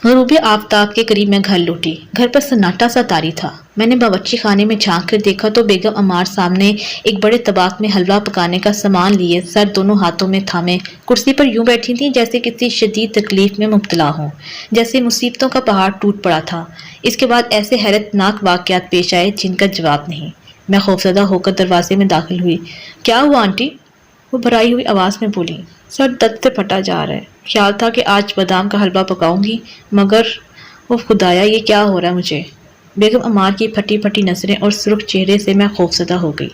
غروب آفتاب کے قریب میں گھر لوٹی۔ گھر پر سناٹا سا طاری تھا۔ میں نے باورچی خانے میں جھانک کر دیکھا تو بیگم عمار سامنے ایک بڑے طباق میں حلوہ پکانے کا سامان لیے سر دونوں ہاتھوں میں تھامے کرسی پر یوں بیٹھی تھیں جیسے کسی شدید تکلیف میں مبتلا ہوں، جیسے مصیبتوں کا پہاڑ ٹوٹ پڑا تھا۔ اس کے بعد ایسے حیرت ناک واقعات پیش آئے جن کا جواب نہیں۔ میں خوفزدہ ہو کر دروازے میں داخل ہوئی۔ کیا ہوا آنٹی؟ وہ بھرائی ہوئی آواز میں بولی۔ سر درد سے پھٹا جا رہا ہے۔ خیال تھا کہ آج بادام کا حلوہ پکاؤں گی مگر وہ خدایا یہ کیا ہو رہا ہے مجھے۔ بیگم عمار کی پھٹی پھٹی نظریں اور سرخ چہرے سے میں خوفزدہ ہو گئی۔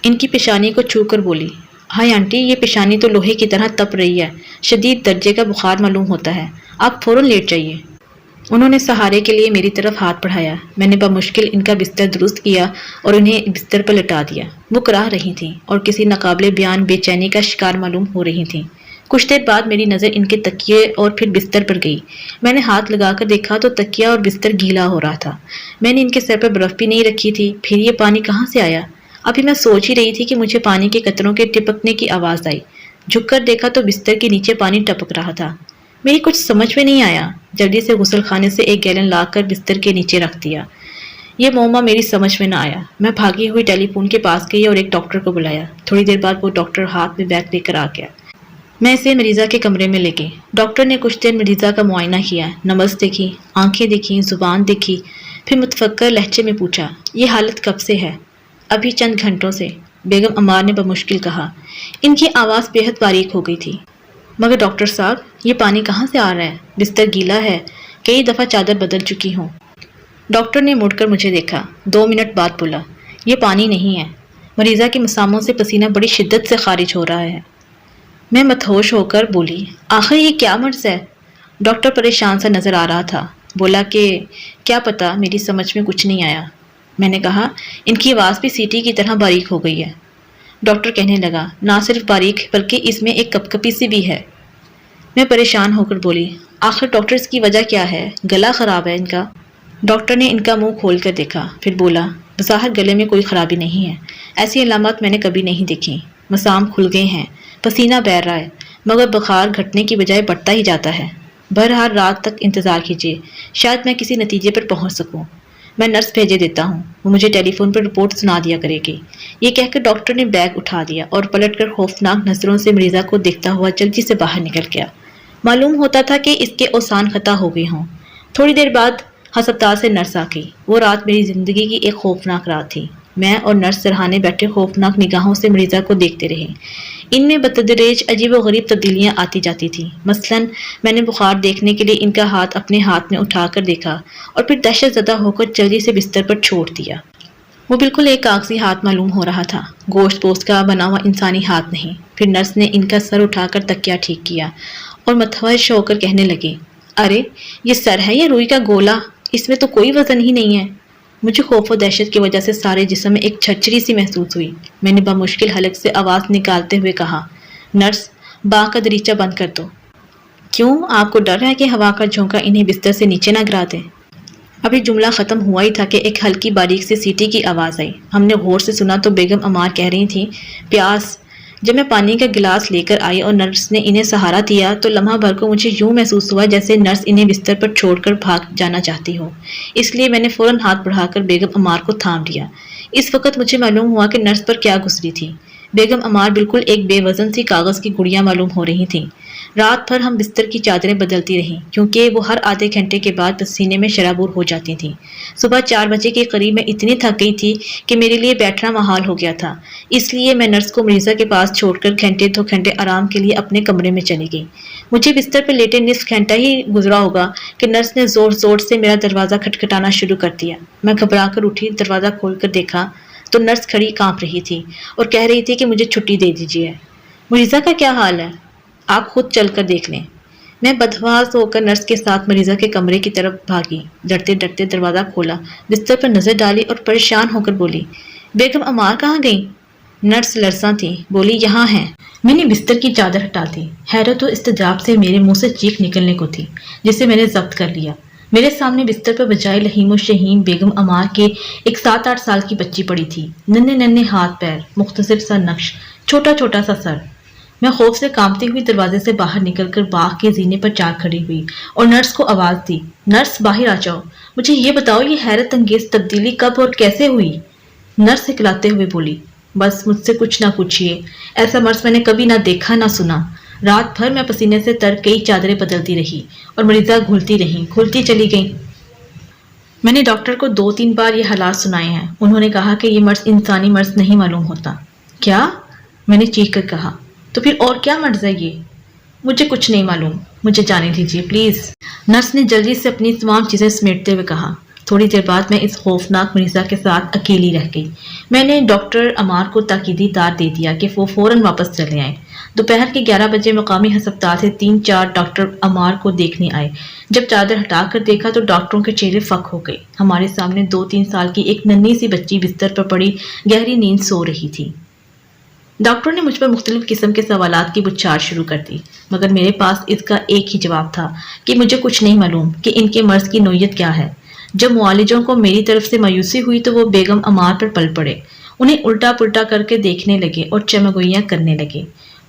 ان کی پیشانی کو چھو کر بولی، ہائے آنٹی، یہ پیشانی تو لوہے کی طرح تپ رہی ہے، شدید درجے کا بخار معلوم ہوتا ہے، آپ فوراً لیٹ جائیے۔ انہوں نے سہارے کے لیے میری طرف ہاتھ بڑھایا۔ میں نے بمشکل ان کا بستر درست کیا اور انہیں بستر پر لٹا دیا۔ وہ کراہ رہی تھیں اور کسی ناقابل بیان بے چینی کا شکار معلوم ہو رہی تھیں۔ کچھ دیر بعد میری نظر ان کے تکیے اور پھر بستر پر گئی۔ میں نے ہاتھ لگا کر دیکھا تو تکیہ اور بستر گیلا ہو رہا تھا۔ میں نے ان کے سر پر برف بھی نہیں رکھی تھی، پھر یہ پانی کہاں سے آیا؟ ابھی میں سوچ ہی رہی تھی کہ مجھے پانی کے قطروں کے ٹپکنے کی آواز آئی۔ جھک کر دیکھا تو بستر کے نیچے پانی ٹپک رہا تھا۔ میری کچھ سمجھ میں نہیں آیا۔ جلدی سے غسل خانے سے ایک گیلن لا کر بستر کے نیچے رکھ دیا۔ یہ معمہ میری سمجھ میں نہ آیا۔ میں بھاگی ہوئی ٹیلی فون کے پاس گئی اور ایک ڈاکٹر کو بلایا۔ تھوڑی دیر بعد وہ ڈاکٹر ہاتھ میں بیگ لے کر آ گیا۔ میں اسے مریضہ کے کمرے میں لے گئی۔ ڈاکٹر نے کچھ دیر مریضہ کا معائنہ کیا، نبض دیکھی، آنکھیں دیکھی، زبان دیکھی، پھر متفکر لہجے میں پوچھا، یہ حالت کب سے ہے؟ ابھی چند گھنٹوں سے، بیگم عمار نے بمشکل کہا۔ ان کی آواز بے حد باریک ہو گئی تھی۔ مگر ڈاکٹر صاحب، یہ پانی کہاں سے آ رہا ہے؟ بستر گیلا ہے، کئی دفعہ چادر بدل چکی ہوں۔ ڈاکٹر نے مڑ کر مجھے دیکھا، 2 منٹ بعد بولا، یہ پانی نہیں ہے، مریضہ کے مساموں سے پسینہ بڑی شدت سے خارج ہو رہا ہے۔ میں مدہوش ہو کر بولی، آخر یہ کیا مرض ہے؟ ڈاکٹر پریشان سا نظر آ رہا تھا، بولا کہ کیا پتا، میری سمجھ میں کچھ نہیں آیا۔ میں نے کہا، ان کی آواز بھی سیٹی کی طرح باریک ہو گئی ہے۔ ڈاکٹر کہنے لگا، نہ صرف باریک بلکہ اس میں ایک کپکپی سی بھی ہے۔ میں پریشان ہو کر بولی، آخر ڈاکٹر اس کی وجہ کیا ہے؟ گلا خراب ہے ان کا؟ ڈاکٹر نے ان کا منہ کھول کر دیکھا، پھر بولا، بظاہر گلے میں کوئی خرابی نہیں ہے، ایسی علامات میں نے کبھی نہیں دیکھی۔ مسام کھل گئے ہیں، پسینہ بہہ رہا ہے، مگر بخار گھٹنے کی بجائے بڑھتا ہی جاتا ہے۔ بہرحال رات تک انتظار کیجیے، شاید میں کسی نتیجے پر پہنچ سکوں۔ میں نرس بھیجے دیتا ہوں، وہ مجھے ٹیلی فون پر رپورٹ سنا دیا کرے گی۔ یہ کہہ کر ڈاکٹر نے بیگ اٹھا دیا اور پلٹ کر خوفناک نظروں سے مریضہ کو دیکھتا ہوا جلدی سے باہر نکل گیا۔ معلوم ہوتا تھا کہ اس کے اوسان خطا ہو گئے ہوں۔ تھوڑی دیر بعد ہسپتال سے نرس آ گئی۔ وہ رات میری زندگی کی ایک خوفناک رات تھی۔ میں اور نرس سرہانے بیٹھے خوفناک نگاہوں سے مریضہ کو دیکھتے رہے۔ ان میں بتدریج عجیب و غریب تبدیلیاں آتی جاتی تھیں۔ مثلاً میں نے بخار دیکھنے کے لیے ان کا ہاتھ اپنے ہاتھ میں اٹھا کر دیکھا اور پھر دہشت زدہ ہو کر جلدی سے بستر پر چھوڑ دیا۔ وہ بالکل ایک کاغذی ہاتھ معلوم ہو رہا تھا، گوشت پوست کا بنا ہوا انسانی ہاتھ نہیں۔ پھر نرس نے ان کا سر اٹھا کر تکیہ ٹھیک کیا اور متوحش ہو کر کہنے لگی، ارے یہ سر ہے یا روئی کا گولا؟ اس میں تو کوئی وزن ہی نہیں ہے۔ مجھے خوف و دہشت کی وجہ سے سارے جسم میں ایک چھچری سی محسوس ہوئی۔ میں نے بمشکل حلق سے آواز نکالتے ہوئے کہا، نرس، باغ کا دریچہ بند کر دو۔ کیوں؟ آپ کو ڈر ہے کہ ہوا کا جھونکا انہیں بستر سے نیچے نہ گرا دے؟ ابھی جملہ ختم ہوا ہی تھا کہ ایک ہلکی باریک سے سیٹی کی آواز آئی۔ ہم نے غور سے سنا تو بیگم عمار کہہ رہی تھیں، پیاس۔ جب میں پانی کا گلاس لے کر آئی اور نرس نے انہیں سہارا دیا تو لمحہ بھر کو مجھے یوں محسوس ہوا جیسے نرس انہیں بستر پر چھوڑ کر بھاگ جانا چاہتی ہو۔ اس لیے میں نے فوراً ہاتھ بڑھا کر بیگم عمار کو تھام لیا۔ اس وقت مجھے معلوم ہوا کہ نرس پر کیا گزری تھی۔ بیگم عمار بالکل ایک بے وزن سی کاغذ کی گڑیا معلوم ہو رہی تھیں۔ رات بھر ہم بستر کی چادریں بدلتی رہیں کیونکہ وہ ہر آدھے گھنٹے کے بعد پسینے میں شرابور ہو جاتی تھیں۔ صبح 4 بجے کے قریب میں اتنی تھک گئی تھی کہ میرے لیے بیٹھنا محال ہو گیا تھا۔ اس لیے میں نرس کو مریضہ کے پاس چھوڑ کر گھنٹے 2 گھنٹے آرام کے لیے اپنے کمرے میں چلی گئی۔ مجھے بستر پر لیٹے نصف گھنٹہ ہی گزرا ہوگا کہ نرس نے زور زور سے میرا دروازہ کھٹکھٹانا شروع کر دیا۔ میں گھبرا کر اٹھی، دروازہ کھول کر دیکھا تو نرس کھڑی کانپ رہی تھی اور کہہ رہی تھی کہ مجھے چھٹی دے دیجیے۔ مریضہ کا کیا حال ہے؟ آپ خود چل کر دیکھ لیں۔ میں بدحواس ہو کر نرس کے ساتھ مریضہ کے کمرے کی طرف بھاگی۔ ڈرتے ڈرتے دروازہ کھولا، بستر پر نظر ڈالی اور پریشان ہو کر بولی، بیگم عمار کہاں گئیں؟ نرس لرزاں تھی، بولی، یہاں ہیں۔ میں نے بستر کی چادر ہٹا دی۔ حیرت و استجاب سے میرے منہ سے چیخ نکلنے کو تھی جسے میں نے ضبط کر لیا۔ میرے سامنے بستر پر بجائے لہیم و شہیم بیگم عمار کے ایک 7-8 سال کی بچی پڑی تھی۔ ننھے ننھے ہاتھ پیر، مختصر سا نقش، چھوٹا چھوٹا سا سر۔ میں خوف سے کانپتی ہوئی دروازے سے باہر نکل کر باغ کے زینے پر جا کھڑی ہوئی اور نرس کو آواز دی، نرس باہر آ جاؤ، مجھے یہ بتاؤ یہ حیرت انگیز تبدیلی کب اور کیسے ہوئی؟ نرس ہکلاتے ہوئے بولی، بس مجھ سے کچھ نہ پوچھیے، ایسا مرض میں نے کبھی نہ دیکھا نہ سنا۔ رات بھر میں پسینے سے تر کئی چادریں بدلتی رہی اور مریضہ گھلتی چلی گئیں۔ میں نے ڈاکٹر کو 2-3 بار یہ حالات سنائے ہیں، انہوں نے کہا کہ یہ مرض انسانی مرض نہیں معلوم ہوتا۔ کیا؟ میں نے چیخ کر کہا، تو پھر اور کیا مرض ہے یہ؟ مجھے کچھ نہیں معلوم، مجھے جانے دیجیے پلیز، نرس نے جلدی سے اپنی تمام چیزیں سمیٹتے ہوئے کہا۔ تھوڑی دیر بعد میں اس خوفناک مریضہ کے ساتھ اکیلی رہ گئی۔ میں نے ڈاکٹر عمار کو تاکیدی تار دے دیا کہ وہ فوراً واپس چلے آئیں۔ دوپہر کے 11 بجے مقامی ہسپتال سے 3-4 ڈاکٹر عمار کو دیکھنے آئے۔ جب چادر ہٹا کر دیکھا تو ڈاکٹروں کے چہرے فک ہو گئے۔ ہمارے سامنے 2-3 سال کی ایک ننھی سی بچی بستر پر پڑی گہری نیند سو رہی تھی۔ ڈاکٹروں نے مجھ پر مختلف قسم کے سوالات کی بچھاڑ شروع کر دی، مگر میرے پاس اس کا ایک ہی جواب تھا کہ مجھے کچھ نہیں معلوم کہ ان کے مرض کی نوعیت کیا ہے۔ جب معالجوں کو میری طرف سے مایوسی ہوئی تو وہ بیگم عمار پر پل پڑے، انہیں الٹا پلٹا کر کے دیکھنے لگے اور چمگوئیاں کرنے لگے۔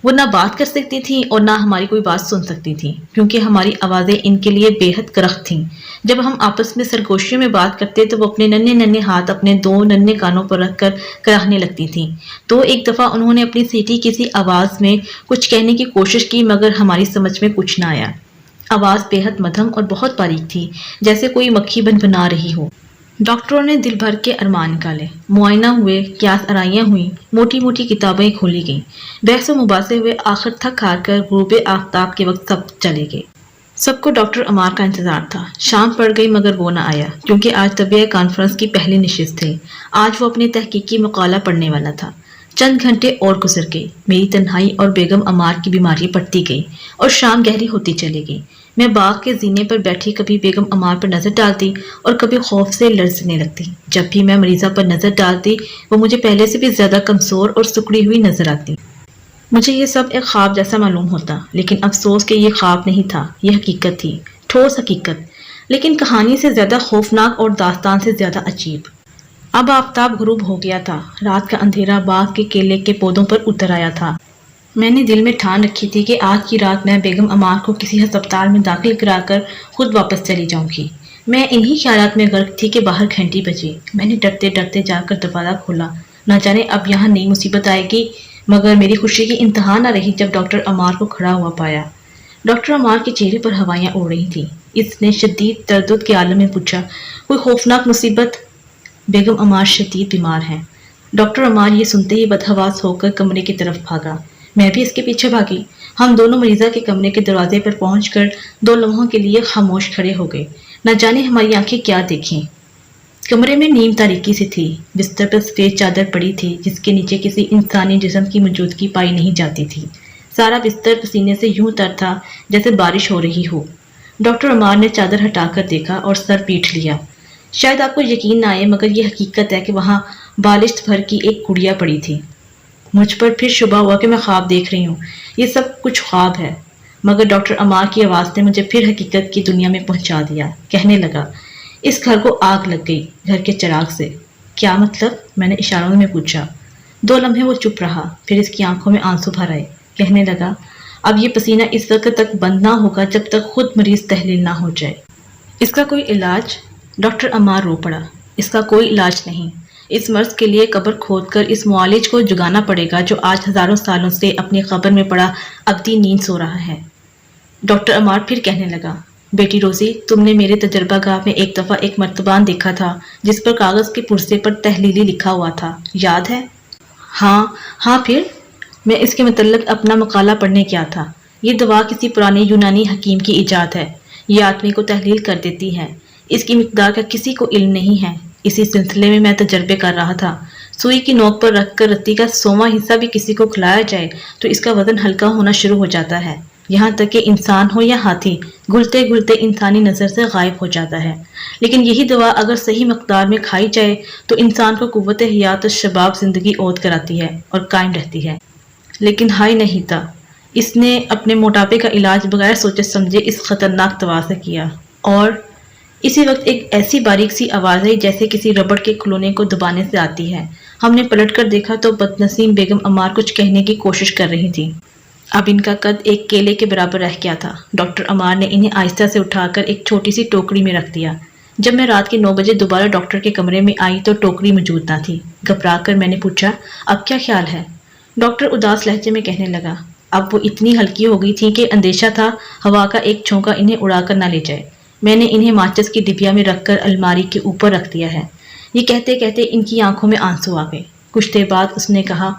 وہ نہ بات کر سکتی تھیں اور نہ ہماری کوئی بات سن سکتی تھیں، کیونکہ ہماری آوازیں ان کے لیے بے حد کرخت تھیں۔ جب ہم آپس میں سرگوشیوں میں بات کرتے تو وہ اپنے ننھے ہاتھ اپنے 2 ننھے کانوں پر رکھ کر کراہنے لگتی تھیں۔ تو ایک دفعہ انہوں نے اپنی سیٹھی کسی آواز میں کچھ کہنے کی کوشش کی، مگر ہماری سمجھ میں کچھ نہ آیا۔ آواز بے حد مدھم اور بہت باریک تھی، جیسے کوئی مکھی بنا رہی ہو۔ ڈاکٹروں نے دل بھر کے ارمان نکالے، معائنہ ہوئے، قیاس آرائیاں ہوئیں، موٹی موٹی کتابیں کھولی گئیں، بحث و مباحثے ہوئے، آخر تھک ہار کر غروب آفتاب کے وقت سب چلے گئے۔ سب کو ڈاکٹر عمار کا انتظار تھا۔ شام پڑ گئی مگر وہ نہ آیا، کیونکہ آج طبیہ کانفرنس کی پہلی نشست تھی۔ آج وہ اپنی تحقیقی مقالہ پڑھنے والا تھا۔ چند گھنٹے اور گزر گئے، میری تنہائی اور بیگم عمار کی بیماری بڑھتی گئی اور شام گہری ہوتی چلی گئی۔ میں باغ کے زینے پر بیٹھی کبھی بیگم عمار پر نظر ڈالتی اور کبھی خوف سے لرزنے لگتی۔ جب بھی میں مریضہ پر نظر ڈالتی وہ مجھے پہلے سے بھی زیادہ کمزور اور سکڑی ہوئی نظر آتی۔ مجھے یہ سب ایک خواب جیسا معلوم ہوتا، لیکن افسوس کہ یہ خواب نہیں تھا، یہ حقیقت تھی، ٹھوس حقیقت، لیکن کہانی سے زیادہ خوفناک اور داستان سے زیادہ عجیب۔ اب آفتاب غروب ہو گیا تھا، رات کا اندھیرا باغ کے کیلے کے پودوں پر اتر آیا تھا۔ میں نے دل میں ٹھان رکھی تھی کہ آج کی رات میں بیگم عمار کو کسی ہسپتال میں داخل کرا کر خود واپس چلی جاؤں گی۔ میں انہی خیالات میں غرق تھی کہ باہر گھنٹی بجی۔ میں نے ڈرتے ڈرتے جا کر دروازہ کھولا، نہ جانے اب یہاں نئی مصیبت آئے گی، مگر میری خوشی کی انتہا نہ رہی جب ڈاکٹر عمار کو کھڑا ہوا پایا۔ ڈاکٹر عمار کے چہرے پر ہوائیاں اڑ رہی تھیں۔ اس نے شدید تردد کے عالم میں پوچھا، کوئی خوفناک مصیبت؟ بیگم عمار شدید بیمار ہیں۔ ڈاکٹر عمار یہ سنتے ہی بدحواس ہو کر کمرے کی طرف بھاگا۔ میں بھی اس کے پیچھے بھاگی۔ ہم دونوں مریضہ کے کمرے کے دروازے پر پہنچ کر 2 لمحوں کے لیے خاموش کھڑے ہو گئے، نہ جانے ہماری آنکھیں کیا دیکھیں۔ کمرے میں نیم تاریکی سی تھی، بستر پر سفید چادر پڑی تھی جس کے نیچے کسی انسانی جسم کی موجودگی پائی نہیں جاتی تھی۔ سارا بستر پسینے سے یوں تر تھا جیسے بارش ہو رہی ہو۔ ڈاکٹر عمار نے چادر ہٹا کر دیکھا اور سر پیٹ لیا۔ شاید آپ کو یقین نہ آئے مگر یہ حقیقت ہے کہ وہاں بالشت بھر کی ایک گڑیا پڑی تھی۔ مجھ پر پھر شبہ ہوا کہ میں خواب دیکھ رہی ہوں، یہ سب کچھ خواب ہے، مگر ڈاکٹر عمار کی آواز نے مجھے پھر حقیقت کی دنیا میں پہنچا دیا۔ کہنے لگا، اس گھر کو آگ لگ گئی، گھر کے چراغ سے۔ کیا مطلب؟ میں نے اشاروں میں پوچھا۔ 2 لمحے وہ چپ رہا، پھر اس کی آنکھوں میں آنسو بھر آئے۔ کہنے لگا، اب یہ پسینہ اس وقت تک بند نہ ہوگا جب تک خود مریض تحلیل نہ ہو جائے۔ اس کا کوئی علاج؟ ڈاکٹر عمار رو پڑا۔ اس کا کوئی علاج نہیں، اس مرض کے لیے قبر کھود کر اس معالج کو جگانا پڑے گا جو آج ہزاروں سالوں سے اپنی قبر میں پڑا ابدی نیند سو رہا ہے۔ ڈاکٹر عمار پھر کہنے لگا، بیٹی روزی، تم نے میرے تجربہ گاہ میں ایک دفعہ ایک مرتبان دیکھا تھا جس پر کاغذ کے پرزے پر تحلیلی لکھا ہوا تھا، یاد ہے؟ ہاں پھر؟ میں اس کے متعلق اپنا مقالہ پڑھنے گیا تھا۔ یہ دوا کسی پرانے یونانی حکیم کی ایجاد ہے، یہ آدمی کو تحلیل کر دیتی ہے، اس کی مقدار کا کسی کو علم نہیں ہے۔ اسی سلسلے میں تجربے کر رہا تھا، سوئی کی نوک پر رکھ کر رتی کا 100واں حصہ بھی کسی کو کھلایا جائے تو اس کا وزن ہلکا ہونا شروع ہو جاتا ہے، یہاں تک کہ انسان ہو یا ہاتھی گھلتے گھلتے انسانی نظر سے غائب ہو جاتا ہے۔ لیکن یہی دوا اگر صحیح مقدار میں کھائی جائے تو انسان کو قوت حیات شباب زندگی عود کراتی ہے اور قائم رہتی ہے۔ لیکن ہائے نہیں تھا، اس نے اپنے موٹاپے کا علاج بغیر سوچے سمجھے اس خطرناک دوا سے کیا۔ اور اسی وقت ایک ایسی باریک سی آواز آئی جیسے کسی ربڑ کے کھلونے کو دبانے سے آتی ہے۔ ہم نے پلٹ کر دیکھا تو بدنسیم بیگم عمار کچھ کہنے کی کوشش کر رہی تھی۔ اب ان کا قد ایک کیلے کے برابر رہ گیا تھا۔ ڈاکٹر عمار نے انہیں آہستہ سے اٹھا کر ایک چھوٹی سی ٹوکری میں رکھ دیا۔ جب میں رات کے 9 بجے دوبارہ ڈاکٹر کے کمرے میں آئی تو ٹوکری موجود نہ تھی۔ گھبرا کر میں نے پوچھا، اب کیا خیال ہے؟ ڈاکٹر اداس لہجے میں کہنے لگا، اب وہ اتنی ہلکی ہو گئی تھی کہ اندیشہ تھا ہوا کا ایک جھونکا انہیں اڑا کر نہ لے جائے۔ میں نے انہیں ماچس کی ڈبیا میں رکھ کر الماری کے اوپر رکھ دیا ہے۔ یہ کہتے کہتے ان کی آنکھوں میں آنسو آ گئے۔ کچھ دیر بعد اس نے کہا،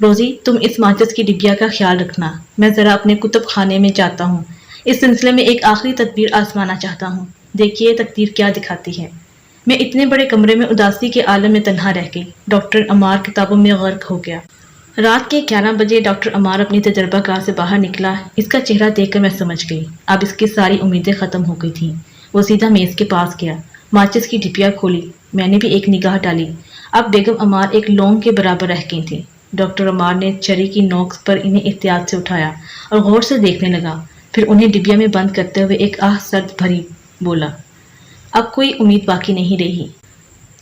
روزی تم اس ماچس کی ڈبیا کا خیال رکھنا، میں ذرا اپنے کتب خانے میں جاتا ہوں، اس سلسلے میں ایک آخری تدبیر آزمانا چاہتا ہوں، دیکھیے تقدیر کیا دکھاتی ہے۔ میں اتنے بڑے کمرے میں اداسی کے عالم میں تنہا رہ گئی۔ ڈاکٹر عمار کتابوں میں غرق ہو گیا۔ رات کے 11 بجے ڈاکٹر عمار اپنی تجربہ کار سے باہر نکلا۔ اس کا چہرہ دیکھ کر میں سمجھ گئی اب اس کی ساری امیدیں ختم ہو گئی تھیں۔ وہ سیدھا میز کے پاس گیا، ماچس کی ڈبیا کھولی، میں نے بھی ایک نگاہ ڈالی۔ اب بیگم عمار ایک لونگ کے برابر رہ گئی تھی۔ ڈاکٹر عمار نے چھری کی نوک پر انہیں احتیاط سے اٹھایا اور غور سے دیکھنے لگا، پھر انہیں ڈبیا میں بند کرتے ہوئے ایک آہ سرد بھری بولا، اب کوئی امید باقی نہیں رہی۔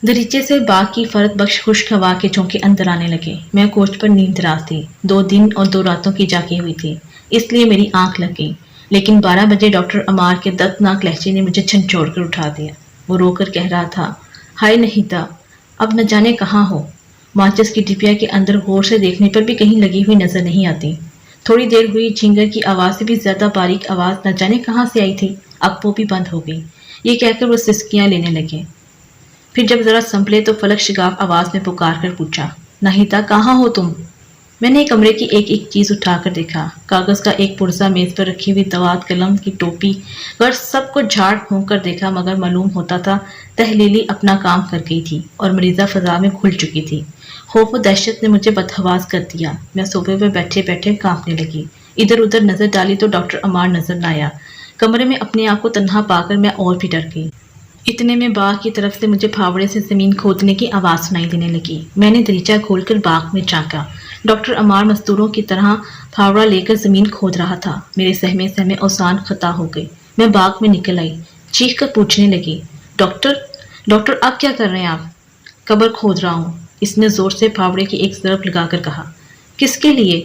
دریچے سے باغ کی فرد بخش خشک ہوا کے جھونکے اندر آنے لگے۔ میں کوچ پر نیند دراز تھی، 2 دن اور 2 راتوں کی جاگی ہوئی تھی، اس لیے میری آنکھ لگ گئی۔ لیکن 12 بجے ڈاکٹر عمار کے دردناک لہجے نے مجھے جھنجھوڑ کر اٹھا دیا۔ وہ رو کر کہہ رہا تھا، ہائے نہیتا، اب نہ جانے کہاں ہو۔ ماچس کی ڈبیا کے اندر غور سے دیکھنے پر بھی کہیں لگی ہوئی نظر نہیں آتی۔ تھوڑی دیر ہوئی، جھینگر کی آواز سے بھی زیادہ باریک آواز نہ جانے کہاں سے آئی تھی، اب وہ بھی بند ہو گئی۔ یہ کہہ کر وہ سسکیاں لینے لگے۔ پھر جب ذرا سنبھلے تو فلک شگاف آواز میں پکار کر پوچھا، ناہیتا کہاں ہو تم؟ میں نے کمرے کی ایک ایک چیز اٹھا کر دیکھا۔ کاغذ کا ایک پرزہ، میز پر رکھی ہوئی دوات، قلم کی ٹوپی، غرض سب کو جھاڑ پھونک کر دیکھا، مگر معلوم ہوتا تھا تحلیلی اپنا کام کر گئی تھی اور مریضہ فضا میں گھل چکی تھی۔ خوف و دہشت نے مجھے بدحواس کر دیا۔ میں صوفے پر بیٹھے بیٹھے کانپنے لگی۔ ادھر ادھر نظر ڈالی تو ڈاکٹر عمار نظر نہ آیا۔ کمرے میں اپنے آپ کو تنہا پا کر میں اور بھی ڈر گئی۔ اتنے میں باغ کی طرف سے مجھے پھاوڑے سے زمین کھودنے کی آواز سنائی دینے لگی۔ میں نے دریچہ کھول کر باغ میں جھانکا۔ ڈاکٹر عمار مزدوروں کی طرح پھاوڑا لے کر زمین کھود رہا تھا۔ میرے سہمے سہمے اوسان خطا ہو گئے۔ میں باغ میں نکل آئی، چیخ کر پوچھنے لگی، ڈاکٹر آپ کیا کر رہے ہیں؟ آپ؟ قبر کھود رہا ہوں، اس نے زور سے پھاوڑے کی ایک ضرب لگا کر کہا۔ کس کے لیے؟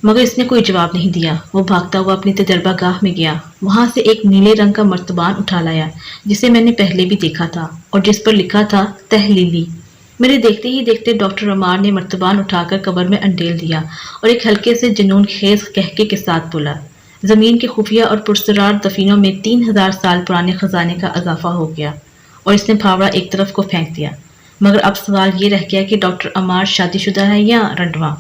مگر اس نے کوئی جواب نہیں دیا۔ وہ بھاگتا ہوا اپنی تجربہ گاہ میں گیا، وہاں سے ایک نیلے رنگ کا مرتبان اٹھا لایا جسے میں نے پہلے بھی دیکھا تھا اور جس پر لکھا تھا تحلیلی۔ میرے دیکھتے ہی دیکھتے ڈاکٹر عمار نے مرتبان اٹھا کر قبر میں انڈیل دیا اور ایک ہلکے سے جنون خیز قہقہے کے ساتھ بولا، زمین کے خفیہ اور پرسرار دفینوں میں 3000 سال پرانے خزانے کا اضافہ ہو گیا۔ اور اس نے پھاوڑا ایک طرف کو پھینک دیا۔ مگر اب سوال یہ رہ گیا کہ ڈاکٹر عمار شادی شدہ ہے یا رنڈواں؟